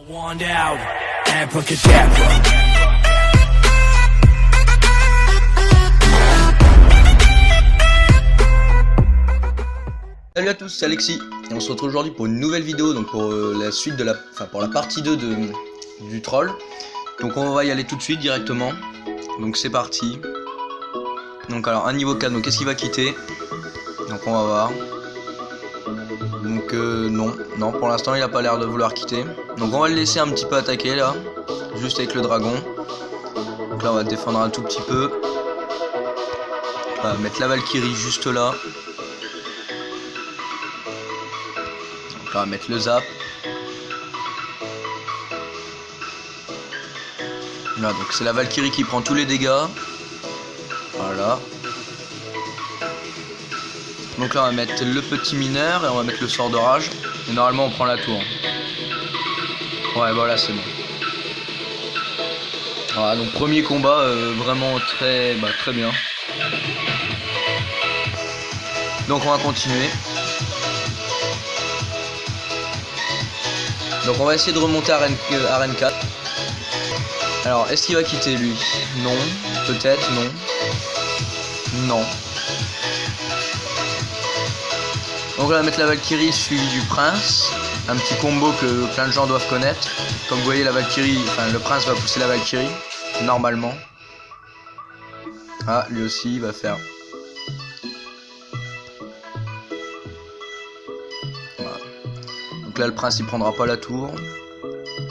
Wand out, abracadabra. Salut à tous, c'est Alexis et on se retrouve aujourd'hui pour une nouvelle vidéo, donc pour la suite de pour la partie 2 du troll. Donc on va y aller tout de suite directement. Donc c'est parti. Donc alors un niveau 4, donc qu'est-ce qu'il va quitter? Donc on va voir. Donc non pour l'instant il a pas l'air de vouloir quitter. Donc on va le laisser un petit peu attaquer là, juste avec le dragon. Donc là on va défendre un tout petit peu. On va mettre la Valkyrie juste là. Donc là on va mettre le zap. Là donc c'est la Valkyrie qui prend tous les dégâts. Voilà. Donc là on va mettre le petit mineur et on va mettre le sort de rage. Et normalement on prend la tour. Ouais voilà c'est bon. Voilà donc premier combat vraiment très bien. Donc on va continuer. Donc on va essayer de remonter à Arène 4. Alors est-ce qu'il va quitter lui? Non. Peut-être non. Non. Donc on va mettre la Valkyrie suivie du prince. Un petit combo que plein de gens doivent connaître. Comme vous voyez la Valkyrie, enfin le prince va pousser la Valkyrie. Normalement. Ah lui aussi il va faire. Voilà. Donc là le prince il prendra pas la tour.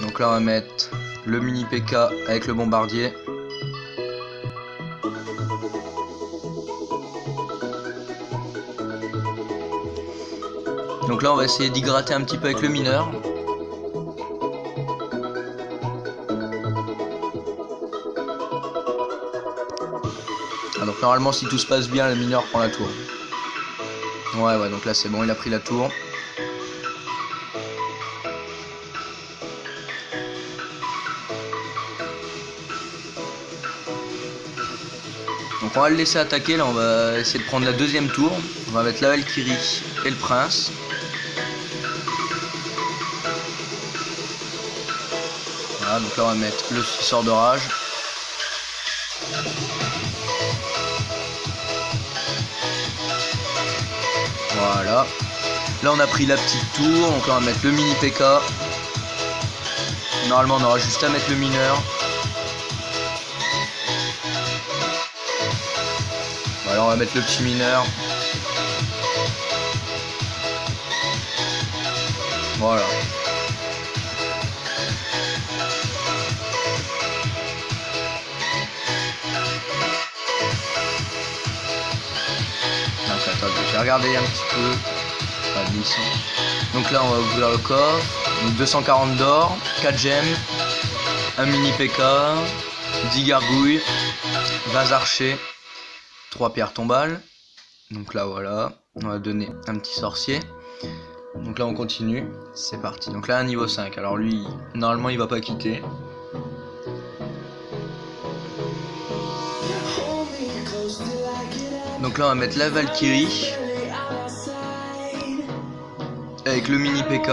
Donc là on va mettre le mini PK avec le bombardier. Donc là on va essayer d'y gratter un petit peu avec le mineur. Ah, donc normalement si tout se passe bien le mineur prend la tour. Ouais donc là c'est bon il a pris la tour. Donc on va le laisser attaquer, là on va essayer de prendre la deuxième tour. On va mettre la Valkyrie et le prince. Voilà, donc là on va mettre le sort de rage. Voilà. Là on a pris la petite tour, donc là on va mettre le mini PK. Normalement on aura juste à mettre le mineur. Voilà, on va mettre le petit mineur. Voilà. Donc attendez, j'ai regardé un petit peu. Pas de mission. Donc là on va ouvrir le coffre. Donc 240 d'or, 4 gemmes, un mini PK, 10 gargouilles, 20 archers, 3 pierres tombales. Donc là voilà, on va donner un petit sorcier. Donc là on continue, c'est parti. Donc là un niveau 5, alors lui normalement il va pas quitter. Donc là on va mettre la Valkyrie avec le mini PK.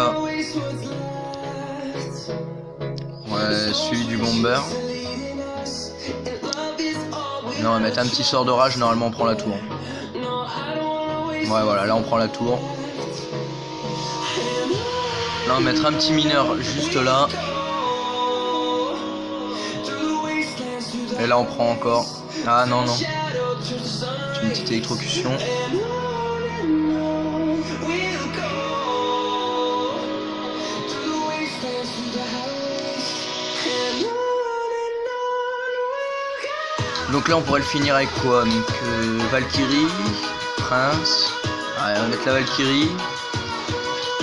Ouais, suivi du bomber. Là on va mettre un petit sort de rage, normalement on prend la tour. Ouais voilà, là on prend la tour. Là on va mettre un petit mineur juste là. Et là on prend encore. Ah non. Une petite électrocution. Donc là on pourrait le finir avec quoi? Donc Valkyrie, prince. Ouais, on va mettre la Valkyrie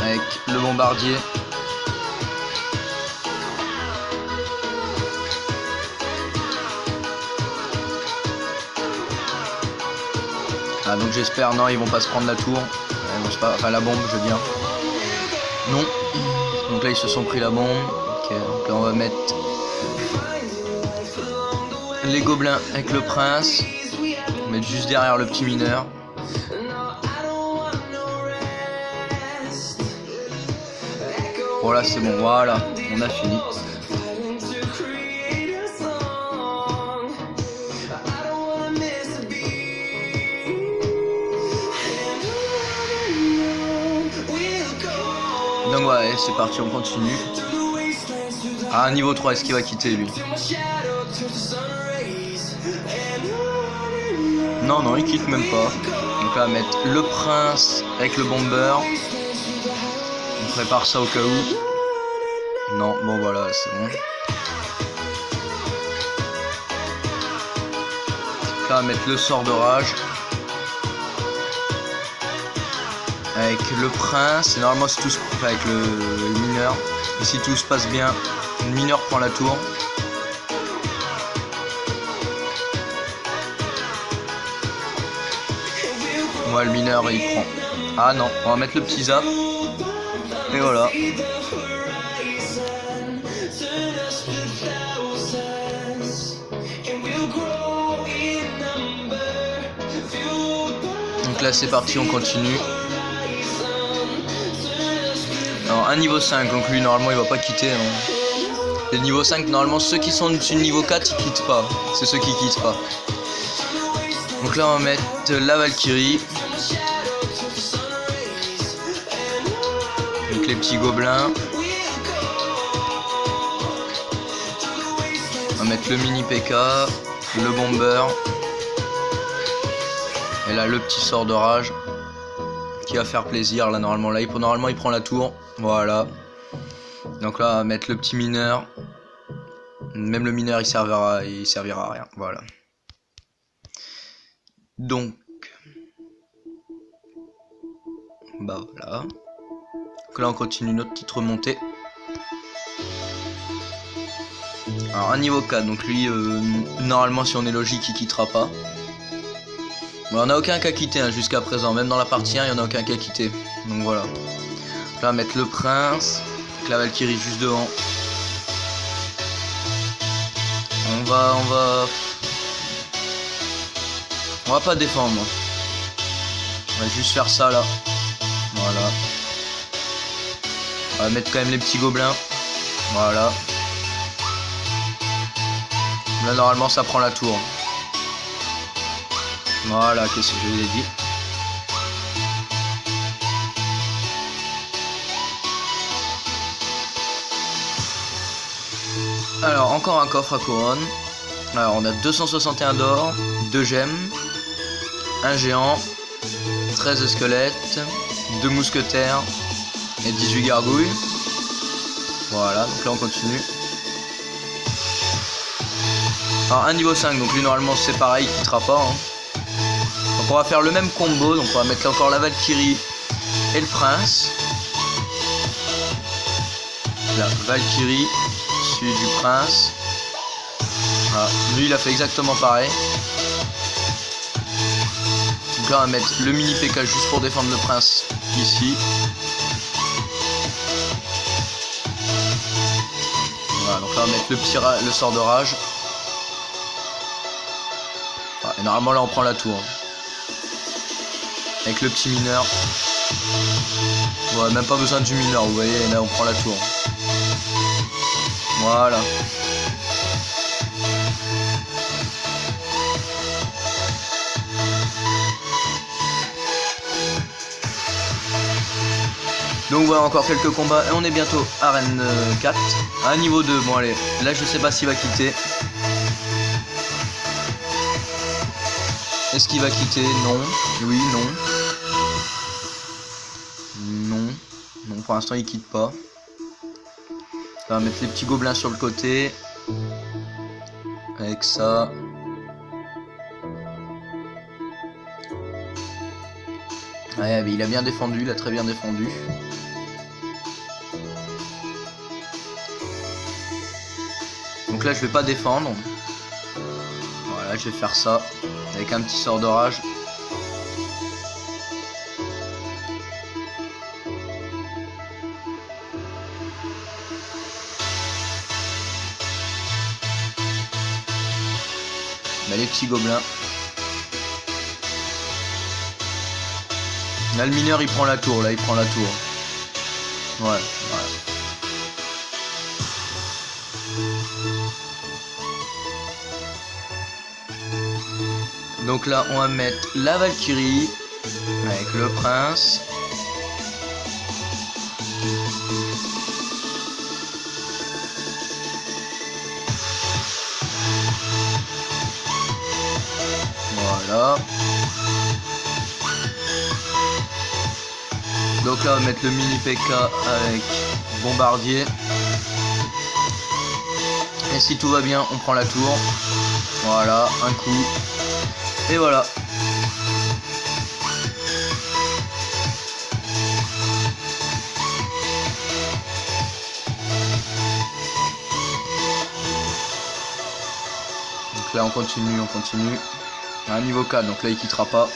avec le bombardier. Ah donc j'espère, non ils vont pas se prendre la tour. Enfin la bombe je veux dire. Non. Donc là ils se sont pris la bombe. Ok, donc là on va mettre les gobelins avec le prince. On va mettre juste derrière le petit mineur. Voilà, c'est bon, voilà. On a fini. Donc ouais, c'est parti, on continue. Ah, niveau 3, est-ce qu'il va quitter lui? Non, non, il quitte même pas. Donc là, on va mettre le prince avec le bomber. On prépare ça au cas où. Non, bon voilà, c'est bon. Donc là, on va mettre le sort de rage. Avec le prince, et normalement si tout se passe avec le mineur. Et si tout se passe bien, le mineur prend la tour. Ouais, le mineur il prend. Ah non, on va mettre le petit zap. Et voilà. Donc là c'est parti, on continue. Alors un niveau 5, donc lui normalement il va pas quitter. Hein. Les niveaux 5, normalement ceux qui sont au-dessus de niveau 4 ils quittent pas. C'est ceux qui quittent pas. Donc là on va mettre la Valkyrie. Donc les petits gobelins. On va mettre le mini PK, le bomber. Et là le petit sort de rage. Qui va faire plaisir là normalement. Là il prend la tour. Voilà. Donc là on va mettre le petit mineur. Même le mineur il servira à rien. Voilà. Donc bah voilà. Donc là on continue notre petite remontée. Alors un niveau 4, donc lui normalement si on est logique il quittera pas. Bon, on n'a aucun qui a quitté hein, jusqu'à présent, même dans la partie 1 il n'y en a aucun qui a quitté. Donc voilà. Donc là on va mettre le prince, avec la Valkyrie juste devant. On va pas défendre. On va juste faire ça là. Voilà. On va mettre quand même les petits gobelins. Voilà. Là normalement ça prend la tour. Voilà, qu'est-ce que je vous ai dit. Alors encore un coffre à couronne. Alors on a 261 d'or, 2 gemmes, un géant, 13 squelettes, 2 mousquetaires et 18 gargouilles. Voilà, donc là on continue. Alors un niveau 5, donc lui normalement c'est pareil, il quittera pas. Hein. Donc on va faire le même combo, donc on va mettre encore la Valkyrie et le prince. La Valkyrie, suivi du prince. Voilà. Lui il a fait exactement pareil. Donc là on va mettre le mini PK juste pour défendre le prince ici. Voilà, donc là on va mettre le sort de rage. Voilà, et normalement là on prend la tour. Avec le petit mineur. Ouais, même pas besoin du mineur, vous voyez, là on prend la tour. Voilà. Donc voilà, encore quelques combats et on est bientôt arène 4. À niveau 2, bon allez, là je sais pas s'il va quitter. Est-ce qu'il va quitter? Non. Oui, non. Non. Non, pour l'instant il quitte pas. On va mettre les petits gobelins sur le côté. Avec ça. Ouais, mais il a bien défendu, il a très bien défendu. Donc là je vais pas défendre. Voilà, je vais faire ça. Avec un petit sort de rage. Bah, les petits gobelins. Là le mineur il prend la tour, là il prend la tour. Ouais, voilà. Donc là on va mettre la Valkyrie avec le prince. Voilà. Donc là on va mettre le mini PK avec bombardier. Et si tout va bien on prend la tour. Voilà, un coup. Et voilà. Donc là on continue. À niveau 4, donc là il quittera pas.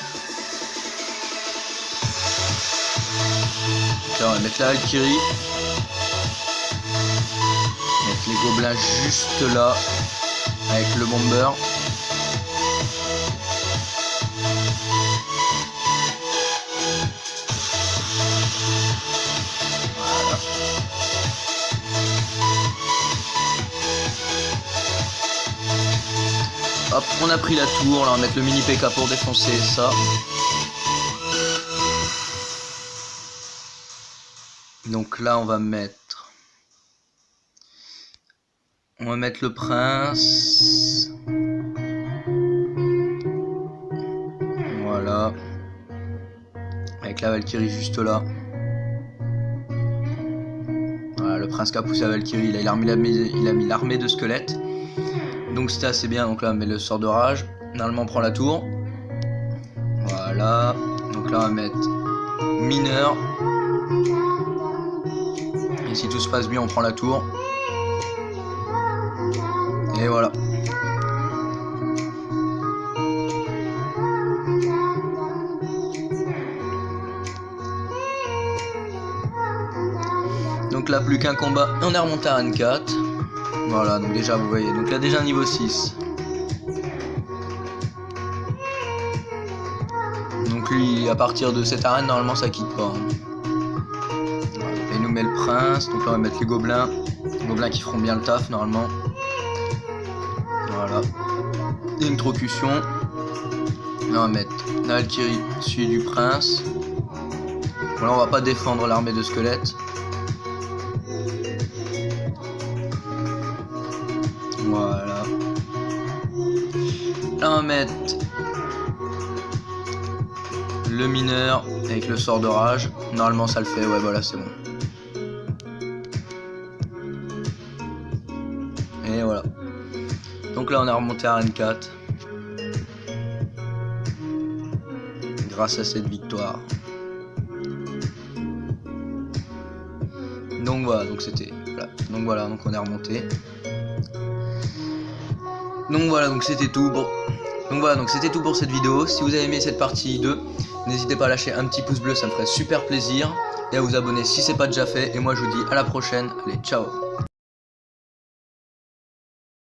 Donc là on va mettre la Valkyrie. Mettre les gobelins juste là. Avec le bomber. Voilà. Hop, on a pris la tour, là on va mettre le mini PK pour défoncer ça. Donc là on va mettre le prince. Voilà. Avec la Valkyrie juste là. Voilà, le prince qui a poussé la Valkyrie, là, il a mis l'armée de squelettes. Donc c'était assez bien, donc là on met le sort de rage. Normalement on prend la tour. Voilà. Donc là on va mettre mineur. Et si tout se passe bien on prend la tour. Et voilà. Donc là plus qu'un combat et on est remonté à N4. Voilà, donc déjà vous voyez, donc là déjà niveau 6. Donc lui à partir de cette arène normalement ça quitte pas. Voilà, il nous met le prince, donc là on va mettre les gobelins qui feront bien le taf normalement. Voilà. Introcution. Là on va mettre la Valkyrie suivi du prince. Voilà, on va pas défendre l'armée de squelettes. Voilà. Là on va mettre le mineur avec le sort de rage. Normalement ça le fait, ouais voilà c'est bon. Et voilà. Donc là on est remonté à N4. Grâce à cette victoire. Donc voilà, donc c'était. Voilà. Donc on est remonté. Donc voilà, donc c'était tout. Bon. Donc voilà, donc c'était tout pour cette vidéo. Si vous avez aimé cette partie 2, n'hésitez pas à lâcher un petit pouce bleu, ça me ferait super plaisir. Et à vous abonner si c'est pas déjà fait. Et moi je vous dis à la prochaine. Allez, ciao.